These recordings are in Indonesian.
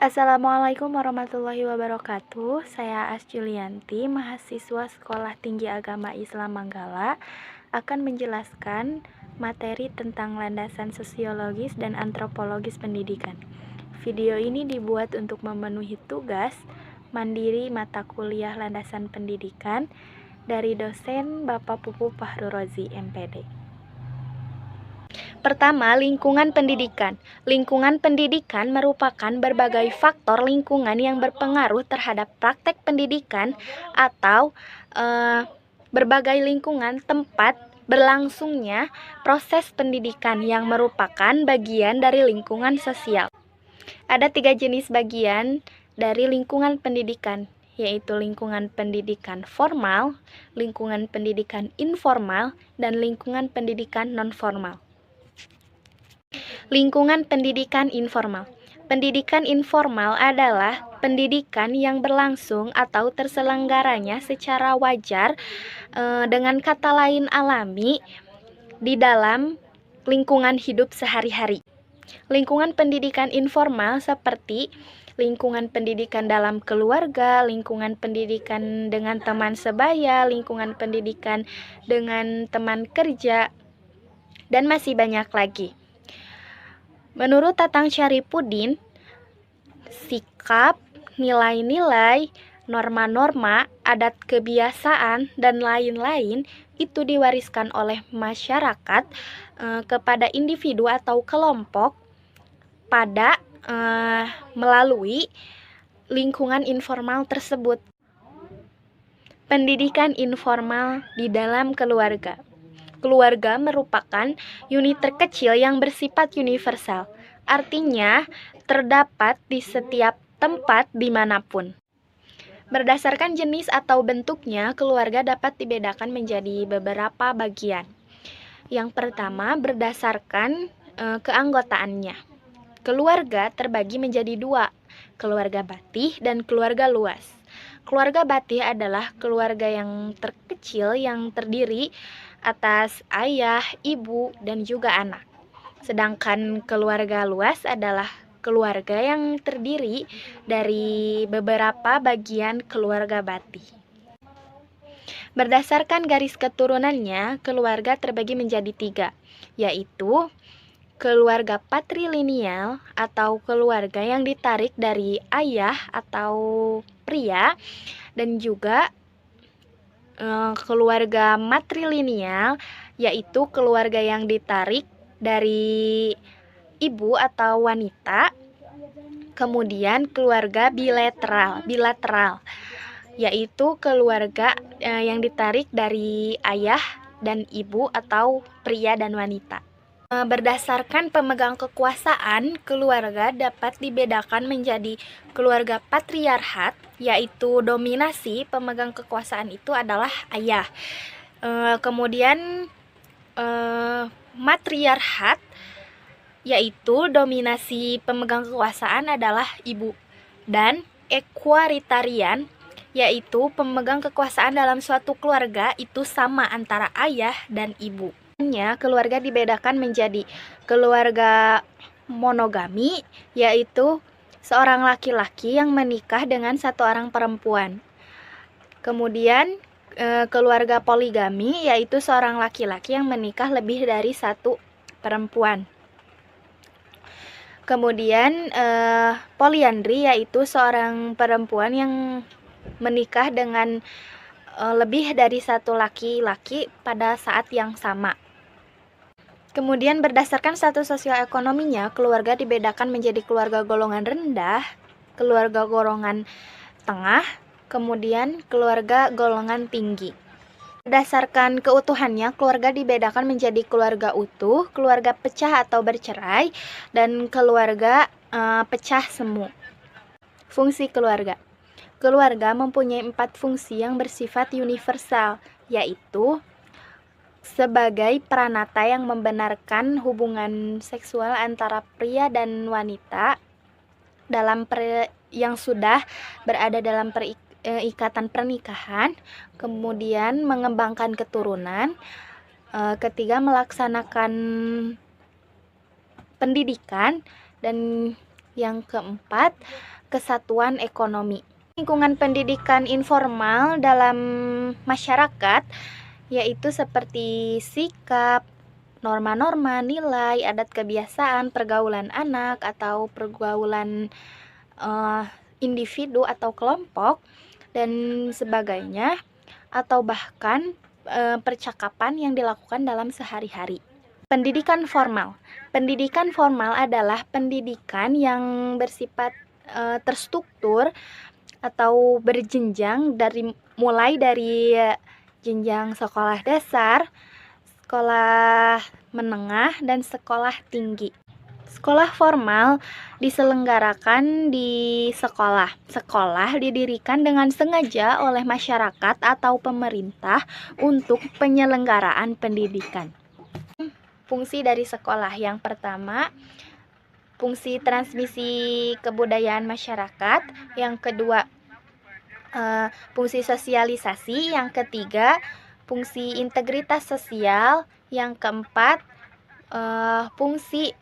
Assalamualaikum warahmatullahi wabarakatuh. Saya As Julianti, mahasiswa Sekolah Tinggi Agama Islam Manggala, akan menjelaskan materi tentang landasan sosiologis dan antropologis pendidikan. Video ini dibuat untuk memenuhi tugas mandiri mata kuliah landasan pendidikan dari dosen Bapak Pupu Fahru Rozi, MPD. Pertama, lingkungan pendidikan. Lingkungan pendidikan merupakan berbagai faktor lingkungan yang berpengaruh terhadap praktek pendidikan atau berbagai lingkungan tempat berlangsungnya proses pendidikan yang merupakan bagian dari lingkungan sosial. Ada 3 jenis bagian dari lingkungan pendidikan, yaitu lingkungan pendidikan formal, lingkungan pendidikan informal, dan lingkungan pendidikan non-formal. Lingkungan pendidikan informal. Pendidikan informal adalah pendidikan yang berlangsung atau terselenggaranya secara wajar, dengan kata lain alami, di dalam lingkungan hidup sehari-hari. Lingkungan pendidikan informal seperti lingkungan pendidikan dalam keluarga, lingkungan pendidikan dengan teman sebaya, lingkungan pendidikan dengan teman kerja, dan masih banyak lagi. Menurut Tatang Syarifuddin, sikap, nilai-nilai, norma-norma, adat kebiasaan, dan lain-lain itu diwariskan oleh masyarakat kepada individu atau kelompok pada melalui lingkungan informal tersebut. Pendidikan informal di dalam keluarga. Keluarga merupakan unit terkecil yang bersifat universal, artinya terdapat di setiap tempat dimanapun. Berdasarkan jenis atau bentuknya, keluarga dapat dibedakan menjadi beberapa bagian. Yang pertama, berdasarkan keanggotaannya. Keluarga terbagi menjadi 2, keluarga batih dan keluarga luas. Keluarga batih adalah keluarga yang terkecil yang terdiri atas ayah, ibu, dan juga anak. Sedangkan keluarga luas adalah keluarga yang terdiri dari beberapa bagian keluarga batih. Berdasarkan garis keturunannya, keluarga terbagi menjadi 3, yaitu keluarga patrilineal atau keluarga yang ditarik dari ayah atau pria, dan juga keluarga matrilineal, yaitu keluarga yang ditarik dari ibu atau wanita. Kemudian keluarga bilateral, yaitu keluarga yang ditarik dari ayah dan ibu atau pria dan wanita. Berdasarkan pemegang kekuasaan, keluarga dapat dibedakan menjadi keluarga patriarkat, yaitu dominasi pemegang kekuasaan itu adalah ayah. Kemudian matriarkat, yaitu dominasi pemegang kekuasaan adalah ibu. Dan ekualitarian, yaitu pemegang kekuasaan dalam suatu keluarga itu sama antara ayah dan ibu. Keluarga dibedakan menjadi keluarga monogami, yaitu seorang laki-laki yang menikah dengan satu orang perempuan. Kemudian keluarga poligami, yaitu seorang laki-laki yang menikah lebih dari satu perempuan. Kemudian poliandri, yaitu seorang perempuan yang menikah dengan lebih dari satu laki-laki pada saat yang sama. Kemudian berdasarkan status sosioekonominya, keluarga dibedakan menjadi keluarga golongan rendah, keluarga golongan tengah, kemudian keluarga golongan tinggi. Berdasarkan keutuhannya, keluarga dibedakan menjadi keluarga utuh, keluarga pecah atau bercerai, dan keluarga pecah semu. Fungsi keluarga. Keluarga mempunyai 4 fungsi yang bersifat universal, yaitu sebagai peranata yang membenarkan hubungan seksual antara pria dan wanita yang sudah berada dalam ikatan pernikahan, kemudian mengembangkan keturunan, ketiga melaksanakan pendidikan, dan Yang keempat, kesatuan ekonomi. Lingkungan pendidikan informal dalam masyarakat yaitu seperti sikap, norma-norma, nilai, adat kebiasaan, pergaulan anak atau pergaulan individu atau kelompok dan sebagainya, atau bahkan percakapan yang dilakukan dalam sehari-hari. Pendidikan formal. Pendidikan formal adalah pendidikan yang bersifat terstruktur atau berjenjang mulai dari jenjang sekolah dasar, sekolah menengah, dan sekolah tinggi. Sekolah formal diselenggarakan di sekolah. Sekolah didirikan dengan sengaja oleh masyarakat atau pemerintah untuk penyelenggaraan pendidikan. Fungsi dari sekolah yang pertama, fungsi transmisi kebudayaan masyarakat. Yang kedua, fungsi sosialisasi. Yang ketiga, fungsi integritas sosial. Yang keempat, fungsi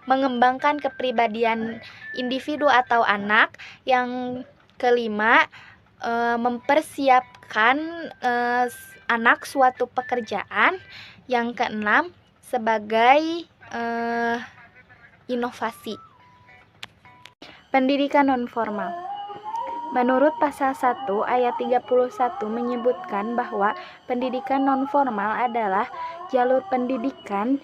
mengembangkan kepribadian individu atau anak. Yang kelima, mempersiapkan anak suatu pekerjaan. Yang keenam, sebagai inovasi. Pendidikan nonformal. Menurut pasal 1 ayat 31 menyebutkan bahwa pendidikan nonformal adalah jalur pendidikan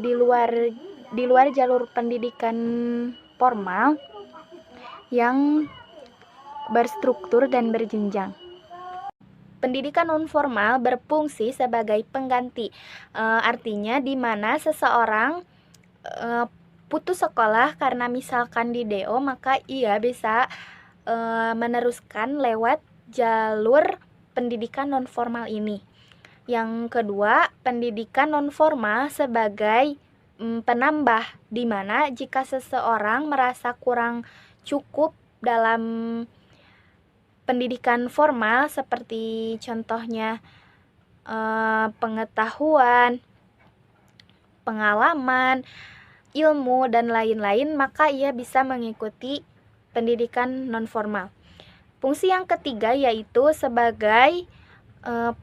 di luar jalur pendidikan formal yang berstruktur dan berjenjang. Pendidikan nonformal berfungsi sebagai pengganti, artinya di mana seseorang putus sekolah karena misalkan di DO, maka ia bisa meneruskan lewat jalur pendidikan nonformal ini. Yang kedua, pendidikan nonformal sebagai penambah, di mana jika seseorang merasa kurang cukup dalam pendidikan formal, seperti contohnya pengetahuan, pengalaman, ilmu, dan lain-lain, maka ia bisa mengikuti pendidikan nonformal. Fungsi yang ketiga yaitu sebagai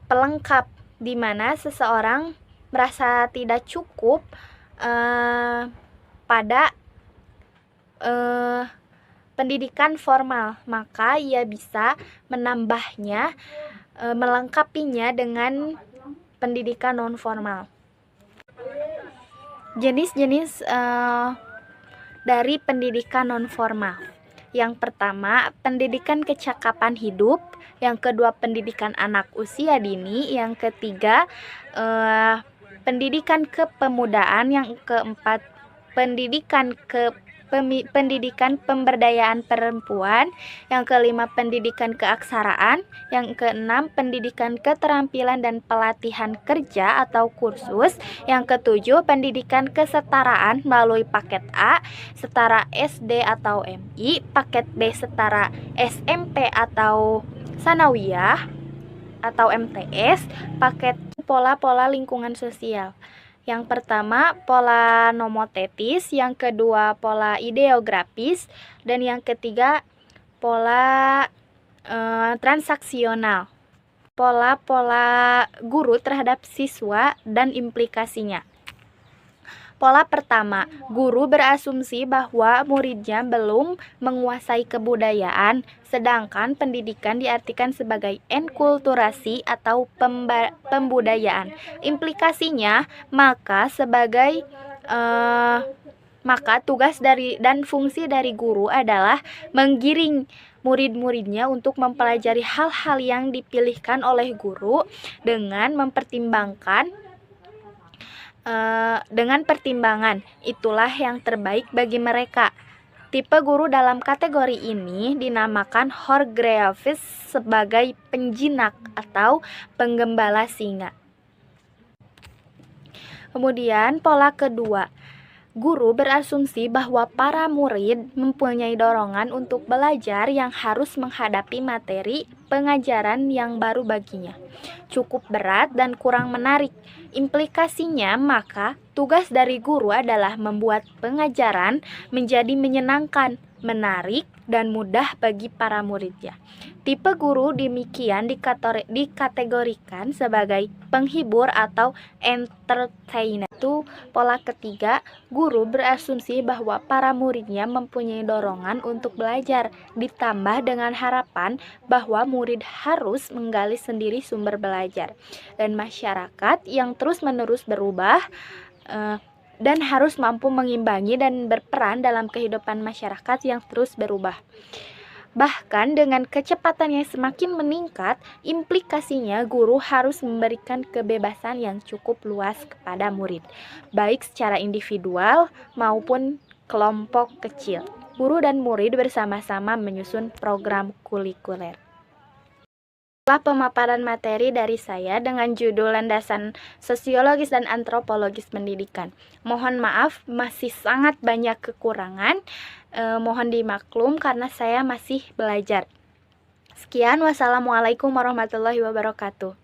pelengkap, di mana seseorang merasa tidak cukup pada pendidikan formal, maka ia bisa menambahnya, melengkapinya dengan pendidikan nonformal. Jenis-jenis dari pendidikan nonformal. Yang pertama, pendidikan kecakapan hidup. Yang kedua, pendidikan anak usia dini. Yang ketiga, pendidikan kepemudaan. Yang keempat, pendidikan pemberdayaan perempuan. Yang kelima, pendidikan keaksaraan. Yang keenam, pendidikan keterampilan dan pelatihan kerja atau kursus. Yang ketujuh, pendidikan kesetaraan melalui paket A setara SD atau MI, paket B setara SMP atau sanawiyah atau MTS, paket pola-pola lingkungan sosial. Yang pertama, pola nomotetis, yang kedua, pola ideografis, dan yang ketiga, pola transaksional. Pola-pola guru terhadap siswa dan implikasinya. Pola pertama, guru berasumsi bahwa muridnya belum menguasai kebudayaan, sedangkan pendidikan diartikan sebagai enkulturasi atau pembudayaan. Implikasinya, maka tugas dan fungsi dari guru adalah menggiring murid-muridnya untuk mempelajari hal-hal yang dipilihkan oleh guru dengan pertimbangan itulah yang terbaik bagi mereka. Tipe guru dalam kategori ini dinamakan Horgraevis sebagai penjinak atau penggembala singa. Kemudian pola kedua, guru berasumsi bahwa para murid mempunyai dorongan untuk belajar yang harus menghadapi materi pengajaran yang baru baginya. Cukup berat dan kurang menarik. Implikasinya, maka tugas dari guru adalah membuat pengajaran menjadi menyenangkan, menarik, dan mudah bagi para muridnya. Tipe guru demikian dikategorikan sebagai penghibur atau entertainer. Itu pola ketiga, guru berasumsi bahwa para muridnya mempunyai dorongan untuk belajar, ditambah dengan harapan bahwa murid harus menggali sendiri sumber belajar. Dan masyarakat yang terus-menerus berubah dan harus mampu mengimbangi dan berperan dalam kehidupan masyarakat yang terus berubah. Bahkan dengan kecepatan yang semakin meningkat, implikasinya guru harus memberikan kebebasan yang cukup luas kepada murid, baik secara individual maupun kelompok kecil. Guru dan murid bersama-sama menyusun program kurikuler. Setelah pemaparan materi dari saya dengan judul Landasan Sosiologis dan Antropologis Pendidikan. Mohon maaf, masih sangat banyak kekurangan. Mohon dimaklum karena saya masih belajar. Sekian, wassalamualaikum warahmatullahi wabarakatuh.